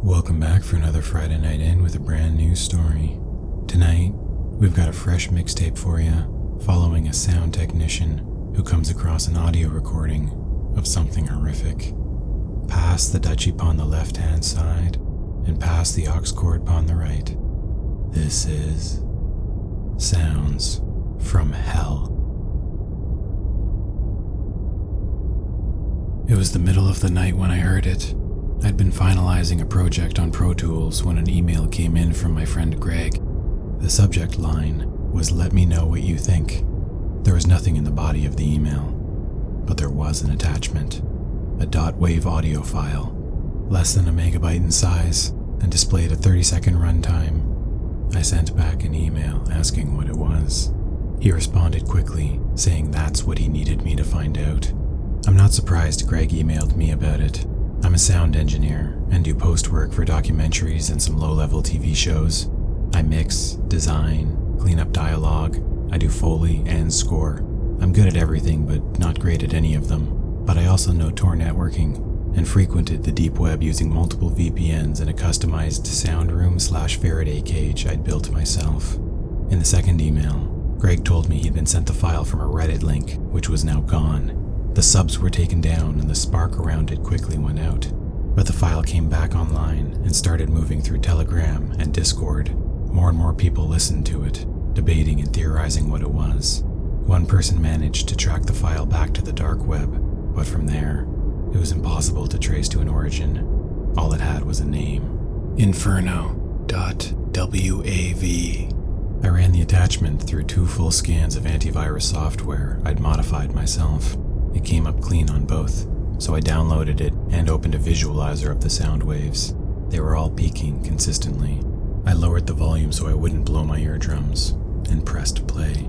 Welcome back for another Friday Night In with a brand new story. Tonight, we've got a fresh mixtape for you, following a sound technician who comes across an audio recording of something horrific. Past the dutchie upon the left-hand side, and past the aux cord upon the right. This is Sounds from Hell. It was the middle of the night when I heard it. I'd been finalizing a project on Pro Tools when an email came in from my friend Greg. The subject line was "Let me know what you think." There was nothing in the body of the email, but there was an attachment, a .wav audio file, less than a megabyte in size, and displayed a 30-second runtime. I sent back an email asking what it was. He responded quickly, saying that's what he needed me to find out. I'm not surprised Greg emailed me about it. I'm a sound engineer and do post-work for documentaries and some low-level TV shows. I mix, design, clean up dialogue. I do Foley and score. I'm good at everything, but not great at any of them. But I also know Tor networking and frequented the deep web using multiple VPNs and a customized sound room/Faraday cage I'd built myself. In the second email, Greg told me he'd been sent the file from a Reddit link, which was now gone. The subs were taken down and the spark around it quickly went out, but the file came back online and started moving through Telegram and Discord. More and more people listened to it, debating and theorizing what it was. One person managed to track the file back to the dark web, but from there, it was impossible to trace to an origin. All it had was a name: Inferno.wav. I ran the attachment through 2 full scans of antivirus software I'd modified myself. It came up clean on both, so I downloaded it and opened a visualizer of the sound waves. They were all peaking consistently. I lowered the volume so I wouldn't blow my eardrums, and pressed play.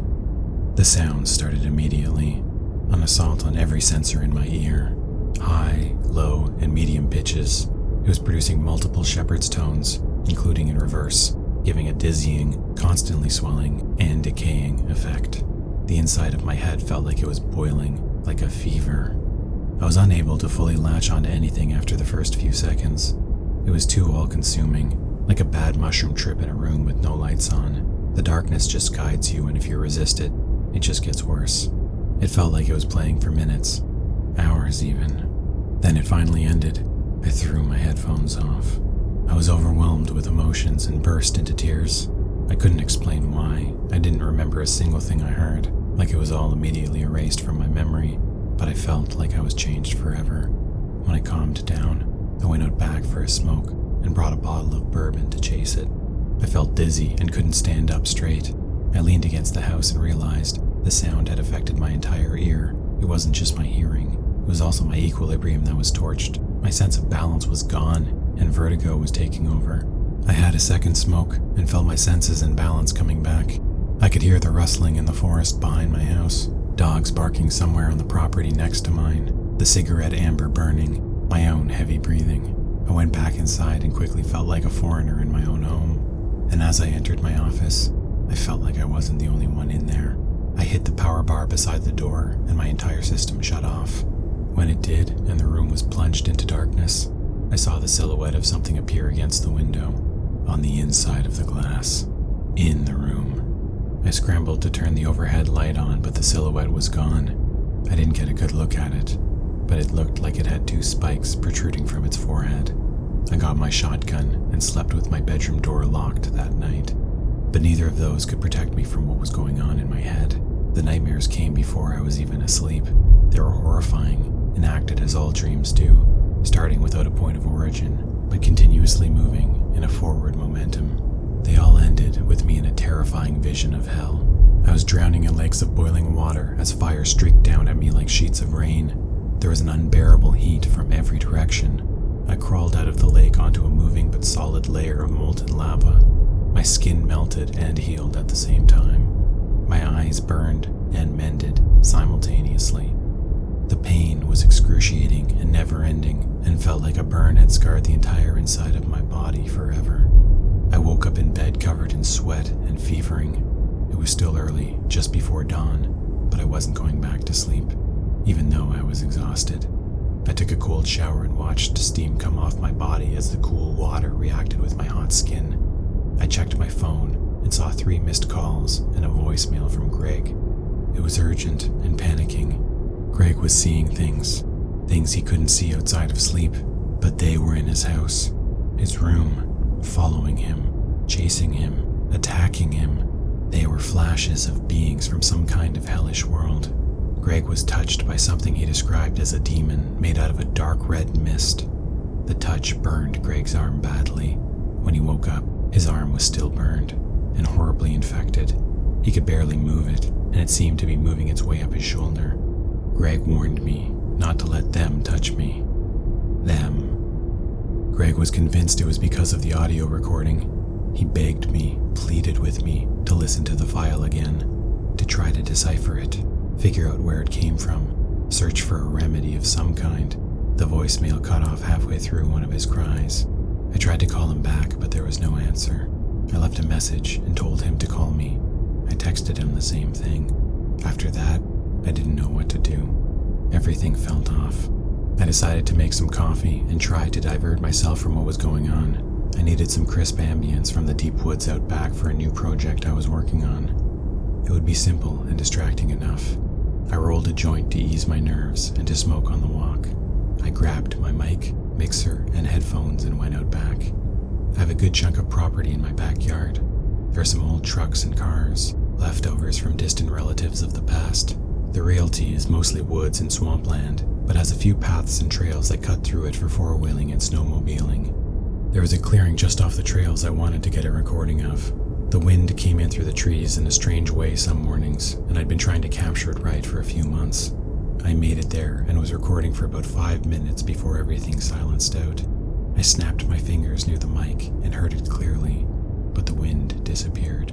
The sounds started immediately, an assault on every sensor in my ear. High, low, and medium pitches. It was producing multiple Shepherd's tones, including in reverse, giving a dizzying, constantly swelling, and decaying effect. The inside of my head felt like it was boiling, like a fever. I was unable to fully latch onto anything after the first few seconds. It was too all-consuming, like a bad mushroom trip in a room with no lights on. The darkness just guides you, and if you resist it, it just gets worse. It felt like it was playing for minutes, hours even. Then it finally ended. I threw my headphones off. I was overwhelmed with emotions and burst into tears. I couldn't explain why. I didn't remember a single thing I heard, like it was all immediately erased from my memory, but I felt like I was changed forever. When I calmed down, I went out back for a smoke and brought a bottle of bourbon to chase it. I felt dizzy and couldn't stand up straight. I leaned against the house and realized the sound had affected my entire ear. It wasn't just my hearing, it was also my equilibrium that was torched. My sense of balance was gone, and vertigo was taking over. I had a second smoke and felt my senses and balance coming back. I could hear the rustling in the forest behind my house, dogs barking somewhere on the property next to mine, the cigarette amber burning, my own heavy breathing. I went back inside and quickly felt like a foreigner in my own home. And as I entered my office, I felt like I wasn't the only one in there. I hit the power bar beside the door and my entire system shut off. When it did and the room was plunged into darkness, I saw the silhouette of something appear against the window, on the inside of the glass, in the room. I scrambled to turn the overhead light on, but the silhouette was gone. I didn't get a good look at it, but it looked like it had 2 spikes protruding from its forehead. I got my shotgun and slept with my bedroom door locked that night, but neither of those could protect me from what was going on in my head. The nightmares came before I was even asleep. They were horrifying and acted as all dreams do, starting without a point of origin, but continuously moving in a forward momentum. They all ended with me in a terrifying vision of hell. I was drowning in lakes of boiling water as fire streaked down at me like sheets of rain. There was an unbearable heat from every direction. I crawled out of the lake onto a moving but solid layer of molten lava. My skin melted and healed at the same time. My eyes burned and mended simultaneously. The pain was excruciating and never-ending, and felt like a burn had scarred the entire inside of my body forever. I woke up in bed covered in sweat and fevering. It was still early, just before dawn, but I wasn't going back to sleep, even though I was exhausted. I took a cold shower and watched steam come off my body as the cool water reacted with my hot skin. I checked my phone and saw 3 missed calls and a voicemail from Greg. It was urgent and panicking. Greg was seeing things he couldn't see outside of sleep, but they were in his house, his room, following him, chasing him, attacking him. They were flashes of beings from some kind of hellish world. Greg was touched by something he described as a demon made out of a dark red mist. The touch burned Greg's arm badly. When he woke up, his arm was still burned and horribly infected. He could barely move it, and it seemed to be moving its way up his shoulder. Greg warned me not to let them touch me. Them. Greg was convinced it was because of the audio recording. He begged me, pleaded with me to listen to the file again, to try to decipher it, figure out where it came from, search for a remedy of some kind. The voicemail cut off halfway through one of his cries. I tried to call him back, but there was no answer. I left a message and told him to call me. I texted him the same thing. After that, I didn't know what to do. Everything felt off. I decided to make some coffee and try to divert myself from what was going on. I needed some crisp ambience from the deep woods out back for a new project I was working on. It would be simple and distracting enough. I rolled a joint to ease my nerves and to smoke on the walk. I grabbed my mic, mixer, and headphones and went out back. I have a good chunk of property in my backyard. There are some old trucks and cars, leftovers from distant relatives of the past. The realty is mostly woods and swampland, but has a few paths and trails that cut through it for four-wheeling and snowmobiling. There was a clearing just off the trails I wanted to get a recording of. The wind came in through the trees in a strange way some mornings, and I'd been trying to capture it right for a few months. I made it there and was recording for about 5 minutes before everything silenced out. I snapped my fingers near the mic and heard it clearly, but the wind disappeared.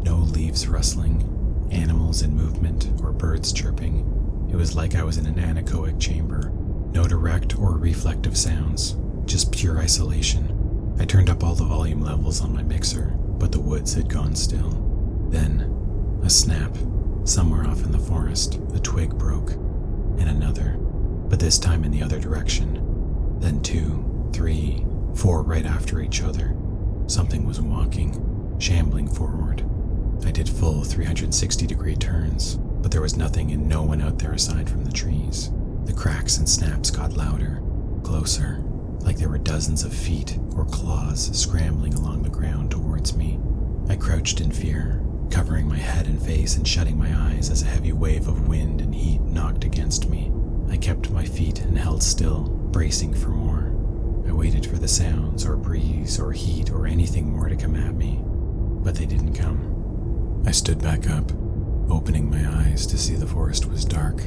No leaves rustling, animals in movement, or birds chirping. It was like I was in an anechoic chamber. No direct or reflective sounds, just pure isolation. I turned up all the volume levels on my mixer, but the woods had gone still. Then, a snap. Somewhere off in the forest, a twig broke, and another, but this time in the other direction. Then 2, 3, 4 right after each other. Something was walking, shambling forward. I did full 360-degree turns, but there was nothing and no one out there aside from the trees. The cracks and snaps got louder, closer, like there were dozens of feet or claws scrambling along the ground towards me. I crouched in fear, covering my head and face and shutting my eyes as a heavy wave of wind and heat knocked against me. I kept my feet and held still, bracing for more. I waited for the sounds or breeze or heat or anything more to come at me, but they didn't come. I stood back up, opening my eyes to see the forest was dark.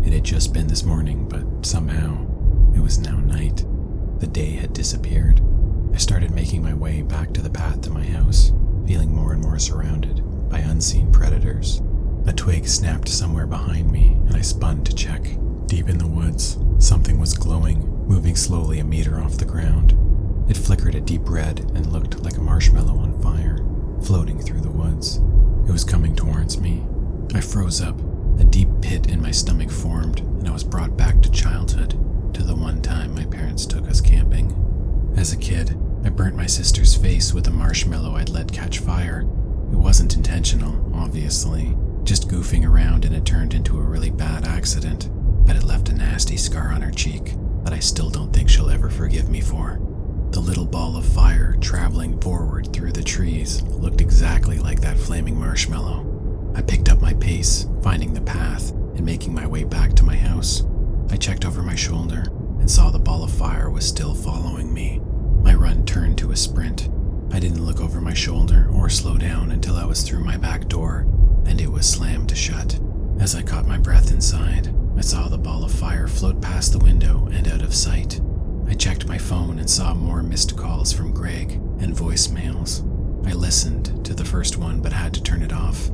It had just been this morning, but somehow it was now night. The day had disappeared. I started making my way back to the path to my house, feeling more and more surrounded by unseen predators. A twig snapped somewhere behind me, and I spun to check. Deep in the woods, something was glowing, moving slowly a meter off the ground. It flickered a deep red and looked like a marshmallow on fire, floating through the woods. It was coming towards me. I froze up. A deep pit in my stomach formed, and I was brought back to childhood, to the one time my parents took us camping. As a kid, I burnt my sister's face with a marshmallow I'd let catch fire. It wasn't intentional, obviously, just goofing around, and it turned into a really bad accident, but it left a nasty scar on her cheek that I still don't think she'll ever forgive me for. The little ball of fire traveling forward through the trees looked exactly like that flaming marshmallow. I picked up my pace, finding the path, and making my way back to my house. I checked over my shoulder and saw the ball of fire was still following me. My run turned to a sprint. I didn't look over my shoulder or slow down until I was through my back door, and it was slammed shut. As I caught my breath inside, I saw the ball of fire float past the window and out of sight. I checked my phone and saw more missed calls from Greg and voicemails. I listened to the first one but had to turn it off.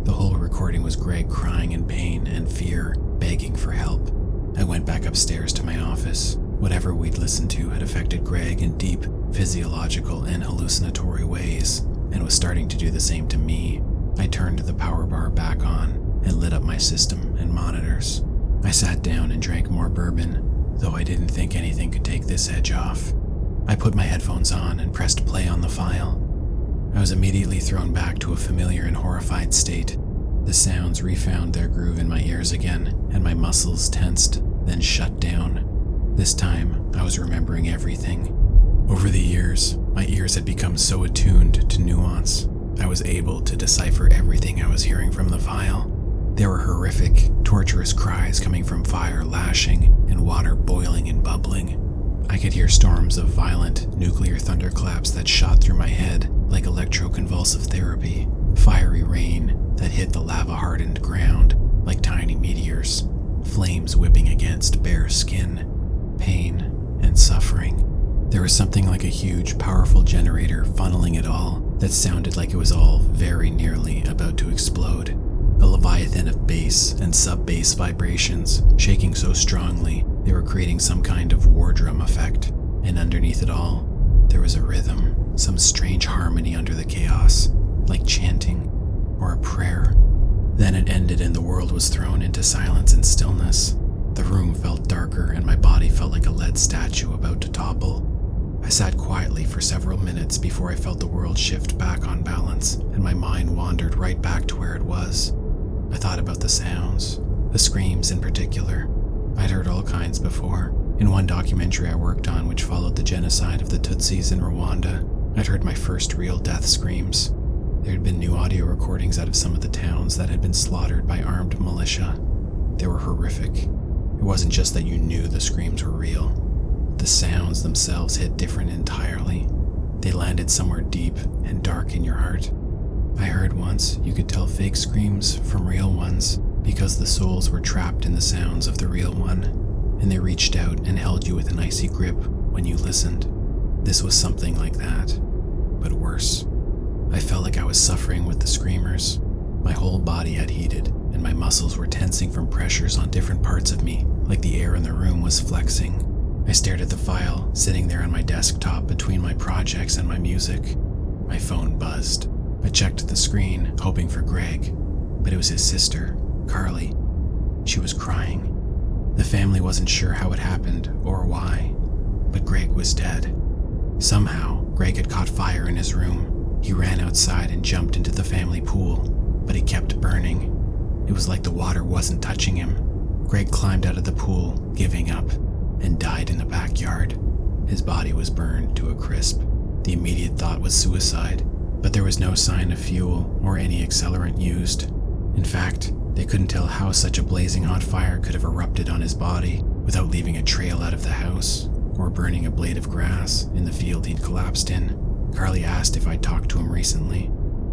The whole recording was Greg crying in pain and fear, begging for help. I went back upstairs to my office. Whatever we'd listened to had affected Greg in deep, physiological and hallucinatory ways, and was starting to do the same to me. I turned the power bar back on and lit up my system and monitors. I sat down and drank more bourbon. though I didn't think anything could take this edge off. I put my headphones on and pressed play on the file. I was immediately thrown back to a familiar and horrified state. The sounds refound their groove in my ears again, and my muscles tensed, then shut down. This time, I was remembering everything. Over the years, my ears had become so attuned to nuance, I was able to decipher everything I was hearing from the file. There were horrific, torturous cries coming from fire lashing and water boiling and bubbling. I could hear storms of violent, nuclear thunderclaps that shot through my head like electroconvulsive therapy, fiery rain that hit the lava-hardened ground like tiny meteors, flames whipping against bare skin, pain and suffering. There was something like a huge, powerful generator funneling it all that sounded like it was all very nearly about to explode. A leviathan of bass and sub-bass vibrations, shaking so strongly they were creating some kind of war drum effect. And underneath it all, there was a rhythm, some strange harmony under the chaos, like chanting or a prayer. Then it ended and the world was thrown into silence and stillness. The room felt darker and my body felt like a lead statue about to topple. I sat quietly for several minutes before I felt the world shift back on balance and my mind wandered right back to where it was. I thought about the sounds, the screams in particular. I'd heard all kinds before. In one documentary I worked on, which followed the genocide of the Tutsis in Rwanda, I'd heard my first real death screams. There had been new audio recordings out of some of the towns that had been slaughtered by armed militia. They were horrific. It wasn't just that you knew the screams were real. The sounds themselves hit different entirely. They landed somewhere deep and dark in your heart. I heard once you could tell fake screams from real ones because the souls were trapped in the sounds of the real one, and they reached out and held you with an icy grip when you listened. This was something like that, but worse. I felt like I was suffering with the screamers. My whole body had heated, and my muscles were tensing from pressures on different parts of me, like the air in the room was flexing. I stared at the file, sitting there on my desktop between my projects and my music. My phone buzzed. I checked the screen, hoping for Greg, but it was his sister, Carly. She was crying. The family wasn't sure how it happened or why, but Greg was dead. Somehow, Greg had caught fire in his room. He ran outside and jumped into the family pool, but it kept burning. It was like the water wasn't touching him. Greg climbed out of the pool, giving up, and died in the backyard. His body was burned to a crisp. The immediate thought was suicide, but there was no sign of fuel or any accelerant used. In fact, they couldn't tell how such a blazing hot fire could have erupted on his body without leaving a trail out of the house or burning a blade of grass in the field he'd collapsed in. Carly asked if I'd talked to him recently,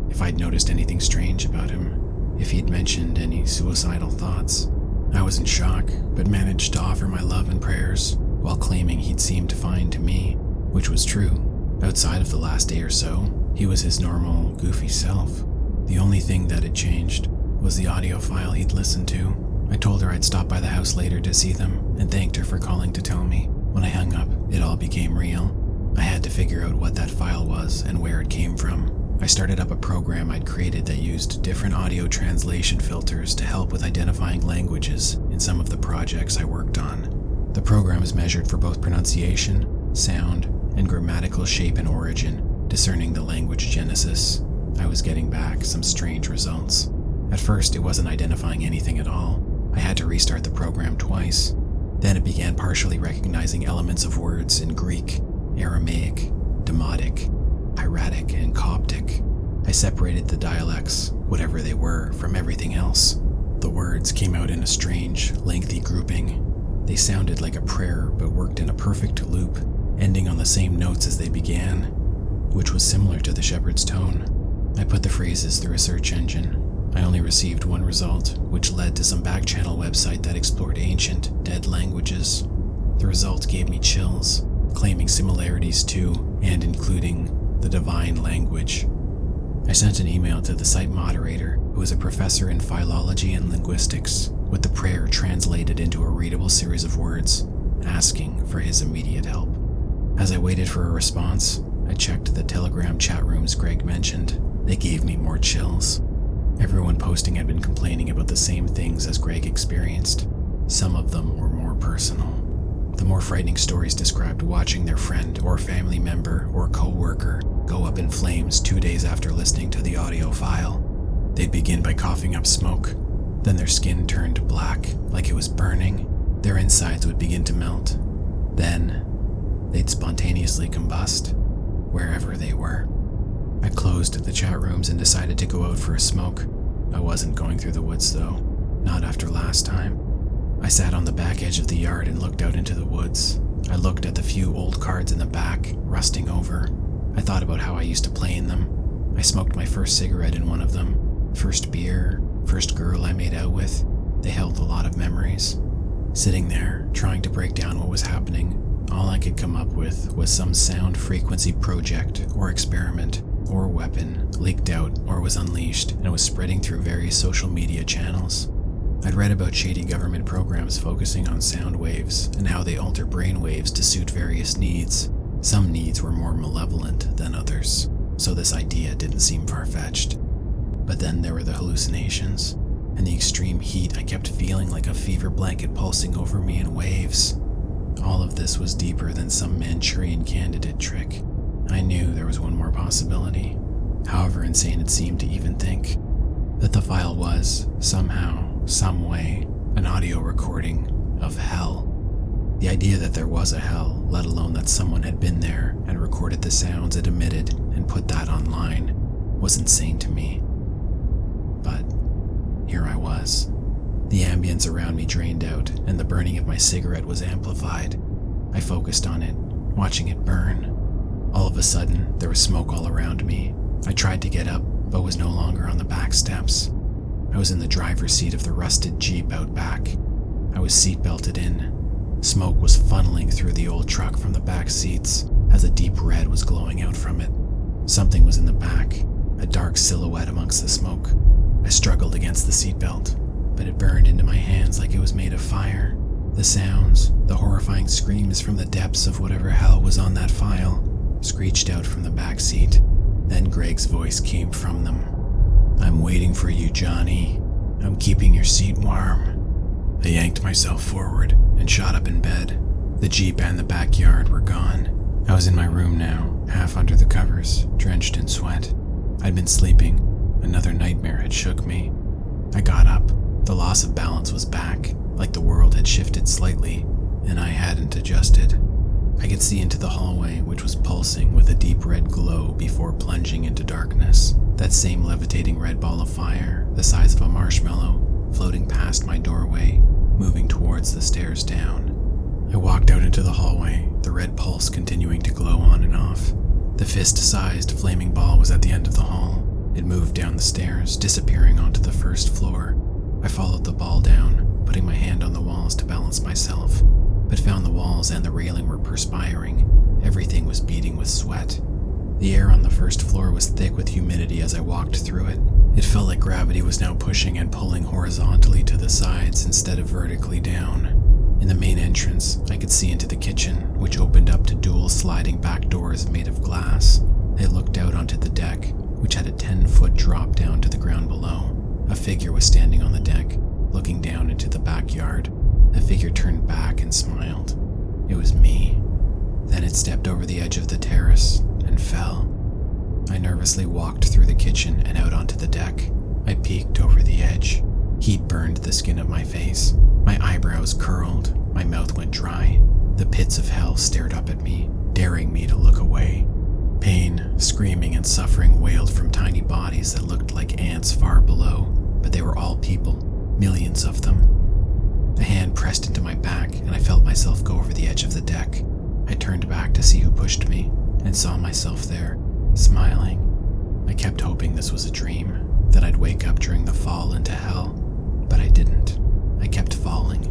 if I'd noticed anything strange about him, if he'd mentioned any suicidal thoughts. I was in shock, but managed to offer my love and prayers while claiming he'd seemed fine to me, which was true. Outside of the last day or so, he was his normal, goofy self. The only thing that had changed was the audio file he'd listened to. I told her I'd stop by the house later to see them and thanked her for calling to tell me. When I hung up, it all became real. I had to figure out what that file was and where it came from. I started up a program I'd created that used different audio translation filters to help with identifying languages in some of the projects I worked on. The program is measured for both pronunciation, sound, and grammatical shape and origin, discerning the language genesis. I was getting back some strange results. At first, it wasn't identifying anything at all. I had to restart the program twice. Then it began partially recognizing elements of words in Greek, Aramaic, Demotic, Hieratic, and Coptic. I separated the dialects, whatever they were, from everything else. The words came out in a strange, lengthy grouping. They sounded like a prayer, but worked in a perfect loop, ending on the same notes as they began, which was similar to the shepherd's tone. I put the phrases through a search engine. I only received one result, which led to some back-channel website that explored ancient, dead languages. The result gave me chills, claiming similarities to and including the divine language. I sent an email to the site moderator, who was a professor in philology and linguistics, with the prayer translated into a readable series of words, asking for his immediate help. As I waited for a response, I checked the Telegram chat rooms Greg mentioned. They gave me more chills. Everyone posting had been complaining about the same things as Greg experienced. Some of them were more personal. The more frightening stories described watching their friend or family member or co-worker go up in flames 2 days after listening to the audio file. They'd begin by coughing up smoke, then their skin turned black like it was burning, their insides would begin to melt, then they'd spontaneously combust wherever they were. I closed the chat rooms and decided to go out for a smoke. I wasn't going through the woods though, not after last time. I sat on the back edge of the yard and looked out into the woods. I looked at the few old cards in the back, rusting over. I thought about how I used to play in them. I smoked my first cigarette in one of them. First beer, first girl I made out with. They held a lot of memories. Sitting there, trying to break down what was happening, all I could come up with was some sound frequency project or experiment or weapon leaked out or was unleashed and was spreading through various social media channels. I'd read about shady government programs focusing on sound waves and how they alter brain waves to suit various needs. Some needs were more malevolent than others, so this idea didn't seem far-fetched. But then there were the hallucinations, and the extreme heat I kept feeling like a fever blanket pulsing over me in waves. All of this was deeper than some Manchurian Candidate trick. I knew there was one more possibility, however insane it seemed to even think, that the file was, somehow, some way, an audio recording of hell. The idea that there was a hell, let alone that someone had been there and recorded the sounds it emitted and put that online, was insane to me. But here I was. The ambience around me drained out, and the burning of my cigarette was amplified. I focused on it, watching it burn. All of a sudden, there was smoke all around me. I tried to get up, but was no longer on the back steps. I was in the driver's seat of the rusted Jeep out back. I was seatbelted in. Smoke was funneling through the old truck from the back seats as a deep red was glowing out from it. Something was in the back, a dark silhouette amongst the smoke. I struggled against the seatbelt, but it burned into my hands like it was made of fire. The sounds, the horrifying screams from the depths of whatever hell was on that file, screeched out from the back seat. Then Greg's voice came from them. "I'm waiting for you, Johnny. I'm keeping your seat warm." I yanked myself forward and shot up in bed. The Jeep and the backyard were gone. I was in my room now, half under the covers, drenched in sweat. I'd been sleeping. Another nightmare had shook me. I got up. The loss of balance was back, like the world had shifted slightly, and I hadn't adjusted. I could see into the hallway, which was pulsing with a deep red glow before plunging into darkness. That same levitating red ball of fire, the size of a marshmallow, floating past my doorway, moving towards the stairs down. I walked out into the hallway, the red pulse continuing to glow on and off. The fist-sized flaming ball was at the end of the hall. It moved down the stairs, disappearing onto the first floor. I followed the ball down, putting my hand on the walls to balance myself, but found the walls and the railing were perspiring. Everything was beading with sweat. The air on the first floor was thick with humidity as I walked through it. It felt like gravity was now pushing and pulling horizontally to the sides instead of vertically down. In the main entrance, I could see into the kitchen, which opened up to dual sliding back doors made of glass. They looked out onto the deck, which had a 10-foot drop down to the ground below. A figure was standing on the deck, looking down into the backyard. The figure turned back and smiled. It was me. Then it stepped over the edge of the terrace and fell. I nervously walked through the kitchen and out onto the deck. I peeked over the edge. Heat burned the skin of my face. My eyebrows curled. My mouth went dry. The pits of hell stared up at me, daring me to look away. Pain, screaming, and suffering wailed from tiny bodies that looked like ants far below, but they were all people, millions of them. A hand pressed into my back, and I felt myself go over the edge of the deck. I turned back to see who pushed me, and saw myself there, smiling. I kept hoping this was a dream, that I'd wake up during the fall into hell, but I didn't. I kept falling,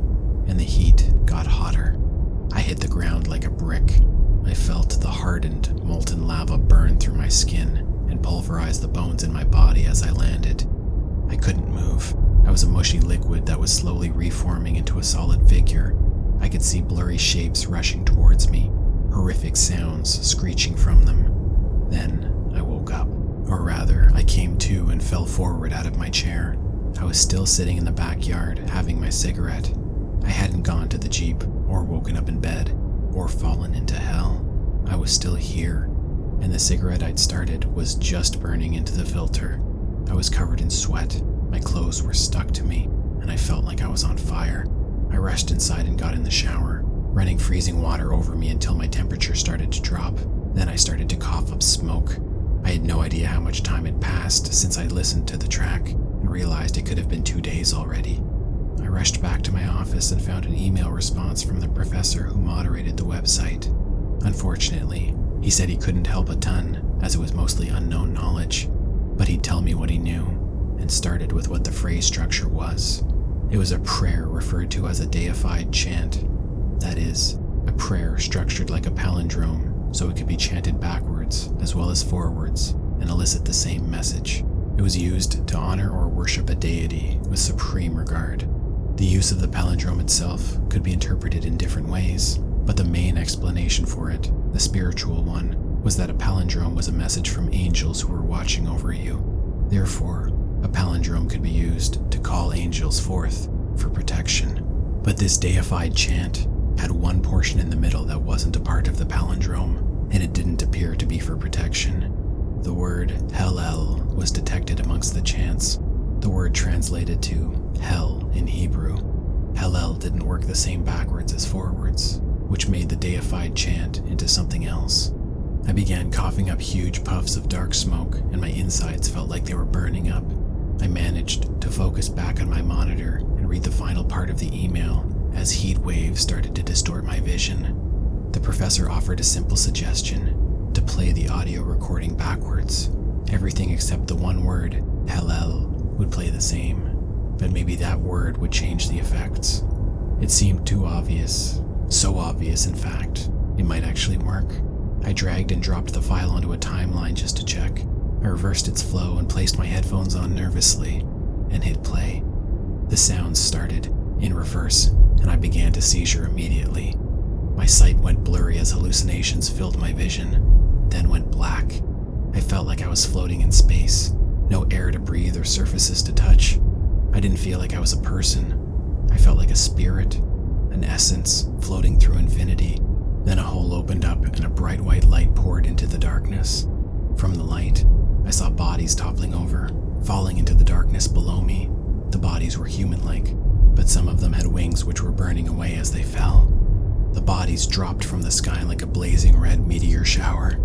and the heat got hotter. I hit the ground like a brick. I felt the hardened, molten lava burn through my skin and pulverize the bones in my body as I landed. I couldn't move. I was a mushy liquid that was slowly reforming into a solid figure. I could see blurry shapes rushing towards me, horrific sounds screeching from them. Then I woke up. Or rather, I came to and fell forward out of my chair. I was still sitting in the backyard, having my cigarette. I hadn't gone to the Jeep, or woken up in bed, or fallen into hell. I was still here, and the cigarette I'd started was just burning into the filter. I was covered in sweat, my clothes were stuck to me, and I felt like I was on fire. I rushed inside and got in the shower, running freezing water over me until my temperature started to drop. Then I started to cough up smoke. I had no idea how much time had passed since I'd listened to the track and realized it could have been 2 days already. I rushed back to my office and found an email response from the professor who moderated the website. Unfortunately, he said he couldn't help a ton, as it was mostly unknown knowledge, but he'd tell me what he knew, and started with what the phrase structure was. It was a prayer referred to as a deified chant. That is, a prayer structured like a palindrome, so it could be chanted backwards as well as forwards and elicit the same message. It was used to honor or worship a deity with supreme regard. The use of the palindrome itself could be interpreted in different ways, but the main explanation for it, the spiritual one, was that a palindrome was a message from angels who were watching over you. Therefore, a palindrome could be used to call angels forth for protection. But this deified chant had one portion in the middle that wasn't a part of the palindrome, and it didn't appear to be for protection. The word Hellel was detected amongst the chants, the word translated to hell in Hebrew. Hellel didn't work the same backwards as forwards, which made the deified chant into something else. I began coughing up huge puffs of dark smoke, and my insides felt like they were burning up. I managed to focus back on my monitor and read the final part of the email as heat waves started to distort my vision. The professor offered a simple suggestion: to play the audio recording backwards. Everything except the one word, Hellel, would play the same, but maybe that word would change the effects. It seemed too obvious, so obvious in fact, it might actually work. I dragged and dropped the file onto a timeline just to check. I reversed its flow and placed my headphones on nervously, and hit play. The sounds started in reverse, and I began to seizure immediately. My sight went blurry as hallucinations filled my vision, then went black. I felt like I was floating in space, no air to breathe or surfaces to touch. I didn't feel like I was a person. I felt like a spirit, an essence floating through infinity. Then a hole opened up and a bright white light poured into the darkness. From the light, I saw bodies toppling over, falling into the darkness below me. The bodies were human-like, but some of them had wings which were burning away as they fell. The bodies dropped from the sky like a blazing red meteor shower.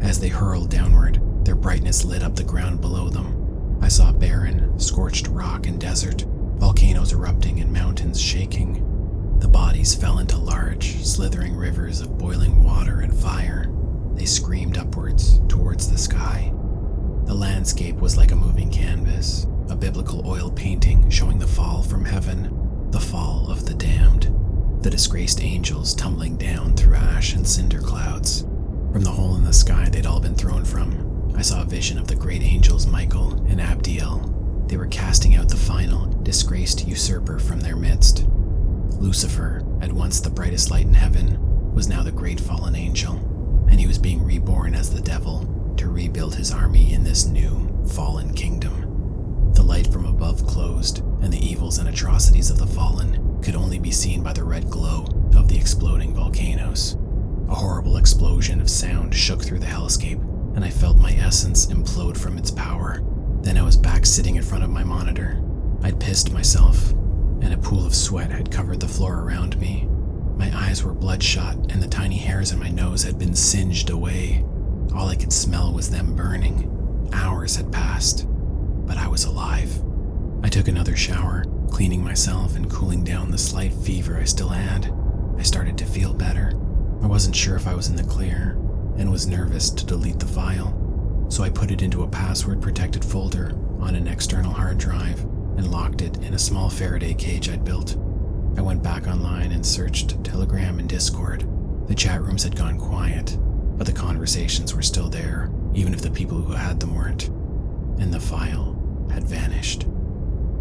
As they hurled downward, their brightness lit up the ground below them. I saw barren, scorched rock and desert, volcanoes erupting and mountains shaking. The bodies fell into large, slithering rivers of boiling water and fire. They screamed upwards, towards the sky. The landscape was like a moving canvas, a biblical oil painting showing the fall from heaven, the fall of the damned, the disgraced angels tumbling down through ash and cinder clouds. From the hole in the sky they'd all been thrown from, I saw a vision of the great angels Michael and Abdiel. They were casting out the final, disgraced usurper from their midst. Lucifer, at once the brightest light in heaven, was now the great fallen angel, and he was being reborn as the devil to rebuild his army in this new, fallen kingdom. The light from above closed, and the evils and atrocities of the fallen could only be seen by the red glow of the exploding volcanoes. A horrible explosion of sound shook through the hellscape, and I felt my essence implode from its power. Then I was back sitting in front of my monitor. I'd pissed myself, and a pool of sweat had covered the floor around me. My eyes were bloodshot, and the tiny hairs in my nose had been singed away. All I could smell was them burning. Hours had passed, but I was alive. I took another shower, cleaning myself and cooling down the slight fever I still had. I started to feel better. I wasn't sure if I was in the clear, and was nervous to delete the file, so I put it into a password-protected folder on an external hard drive and locked it in a small Faraday cage I'd built. I went back online and searched Telegram and Discord. The chat rooms had gone quiet, but the conversations were still there, even if the people who had them weren't. And the file had vanished.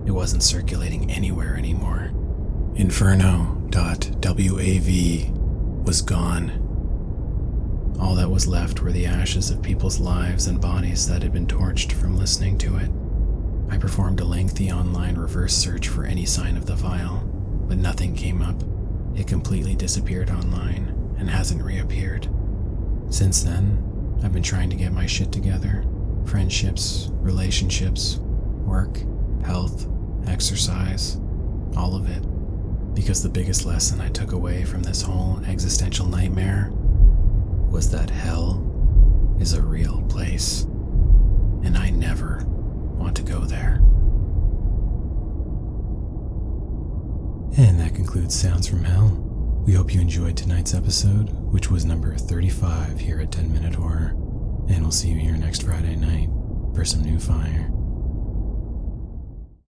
It wasn't circulating anywhere anymore. Inferno.wav was gone. All that was left were the ashes of people's lives and bodies that had been torched from listening to it. I performed a lengthy online reverse search for any sign of the file, but but nothing came up. It completely disappeared online and hasn't reappeared. Since then, I've been trying to get my shit together. Friendships, relationships, work, health, exercise, all of it. Because the biggest lesson I took away from this whole existential nightmare was that hell is a real place, and I never want to go there. And that concludes Sounds from Hell. We hope you enjoyed tonight's episode, which was number 35 here at 10 Minute Horror, and we'll see you here next Friday night for some new fire.